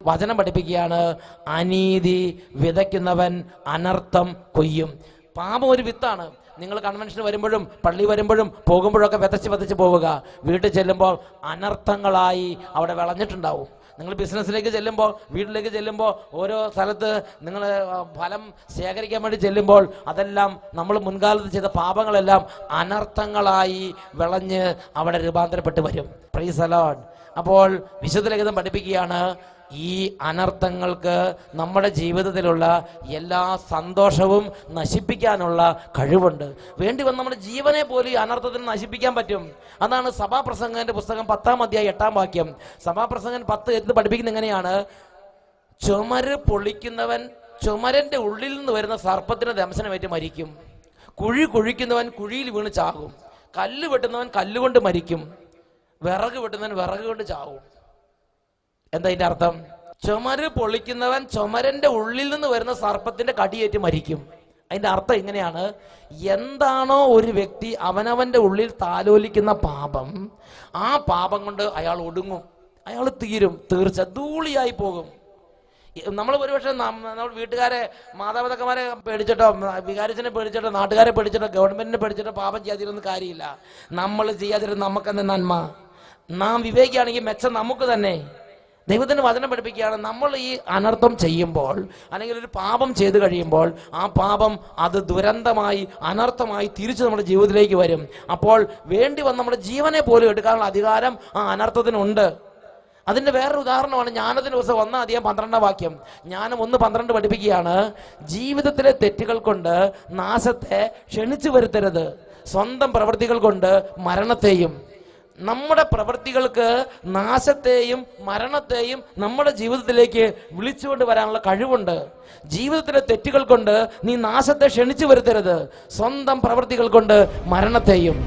വചനം പഠിപ്പിക്കുകയാണ്, അനീതി വിതയ്ക്കുന്നവൻ അനർത്ഥം കൊയ്യും. പാപം ഒരു വിത്താണ്. നിങ്ങൾ കൺവെൻഷന് വരുമ്പോഴും പള്ളി വരുമ്പോഴും പോകുമ്പോഴൊക്കെ വിതച്ച് പോവുക. വീട്ടിൽ ചെല്ലുമ്പോൾ അനർത്ഥങ്ങളായി അവിടെ വിളഞ്ഞിട്ടുണ്ടാവും. നിങ്ങൾ ബിസിനസ്സിലേക്ക് ചെല്ലുമ്പോൾ, വീട്ടിലേക്ക് ചെല്ലുമ്പോൾ, ഓരോ സ്ഥലത്ത് നിങ്ങൾ ഫലം ശേഖരിക്കാൻ വേണ്ടി ചെല്ലുമ്പോൾ അതെല്ലാം നമ്മൾ മുൻകാലത്ത് ചെയ്ത പാപങ്ങളെല്ലാം അനർത്ഥങ്ങളായി വിളഞ്ഞ് അവിടെ രൂപാന്തരപ്പെട്ട് വരും. Praise the Lord. അപ്പോൾ വിശുദ്ധ ലിഖിതം പഠിപ്പിക്കുകയാണ്, ഈ അനർത്ഥങ്ങൾക്ക് നമ്മുടെ ജീവിതത്തിലുള്ള എല്ലാ സന്തോഷവും നശിപ്പിക്കാനുള്ള കഴിവുണ്ട്. വേണ്ടി വന്ന് നമ്മുടെ ജീവനെ പോലും ഈ അനർത്ഥത്തിന് നശിപ്പിക്കാൻ പറ്റും. അതാണ് സഭാപ്രസംഗന്റെ പുസ്തകം 10-ാം അധ്യായം 8-ാം വാക്യം. സഭാപ്രസംഗൻ 10:8 പഠിപ്പിക്കുന്നത് എങ്ങനെയാണ്? ചുമര് പൊളിക്കുന്നവൻ ചുമരന്റെ ഉള്ളിൽ നിന്ന് വരുന്ന സർപ്പത്തിന് ദംശനമേറ്റ് മരിക്കും. കുഴി കുഴിക്കുന്നവൻ കുഴിയിൽ വീണ് ചാകും. കല്ല് വെട്ടുന്നവൻ കല്ലുകൊണ്ട് മരിക്കും. വിറക് വെട്ടുന്നവൻ വിറക് കൊണ്ട് ചാവും. എന്താ ഇതിന്റെ അർത്ഥം? ചുമര് പൊളിക്കുന്നവൻ ചുമരന്റെ ഉള്ളിൽ നിന്ന് വരുന്ന സർപ്പത്തിന്റെ കടിയേറ്റ് മരിക്കും. അതിന്റെ അർത്ഥം ഇങ്ങനെയാണ്, എന്താണോ ഒരു വ്യക്തി അവനവന്റെ ഉള്ളിൽ താലോലിക്കുന്ന പാപം, ആ പാപം കൊണ്ട് അയാൾ ഒടുങ്ങും, അയാൾ തീരും, തീർച്ച ധൂളിയായി പോകും. നമ്മൾ ഒരുപക്ഷെ നമ്മൾ വീട്ടുകാരെ, മാതാപിതാക്കന്മാരെ പേടിച്ചിട്ടോ, വികാരിച്ചനെ പേടിച്ചിട്ടോ, നാട്ടുകാരെ പേടിച്ചിട്ടോ, ഗവൺമെന്റിനെ പേടിച്ചിട്ടോ പാപം ചെയ്യാതിരുന്ന കാര്യമില്ല. നമ്മൾ ചെയ്യാതിരുന്ന നമുക്കെന്ത് നന്മ? നാം വിവേകിയാണെങ്കിൽ മെച്ചം നമുക്ക് തന്നെ. ദൈവത്തിന്റെ വചനം പഠിപ്പിക്കുകയാണ്, നമ്മൾ ഈ അനർത്ഥം ചെയ്യുമ്പോൾ അല്ലെങ്കിൽ ഒരു പാപം ചെയ്തു കഴിയുമ്പോൾ ആ പാപം അത് ദുരന്തമായി അനർത്ഥമായി തിരിച്ച് നമ്മുടെ ജീവിതത്തിലേക്ക് വരും. അപ്പോൾ വേണ്ടി വന്ന് നമ്മുടെ ജീവനെ പോലും എടുക്കാനുള്ള അധികാരം ആ അനർത്ഥത്തിനുണ്ട്. അതിന്റെ വേറൊരു ഉദാഹരണമാണ് ജ്ഞാനത്തിന്റെ പുസ്തകം 1-ാം അധ്യായം 12-ാം വാക്യം. ജ്ഞാനം 1:12 പഠിപ്പിക്കുകയാണ്, ജീവിതത്തിലെ തെറ്റുകൾ കൊണ്ട് നാശത്തെ ക്ഷണിച്ചു വരുത്തരുത്, സ്വന്തം പ്രവൃത്തികൾ കൊണ്ട് മരണത്തെയും. നമ്മുടെ പ്രവൃത്തികൾക്ക് നാശത്തെയും മരണത്തെയും നമ്മുടെ ജീവിതത്തിലേക്ക് വിളിച്ചുകൊണ്ട് വരാനുള്ള കഴിവുണ്ട്. ജീവിതത്തിലെ തെറ്റുകൾ കൊണ്ട് നീ നാശത്തെ ക്ഷണിച്ചു വരുത്തരുത്, സ്വന്തം പ്രവൃത്തികൾ കൊണ്ട് മരണത്തെയും.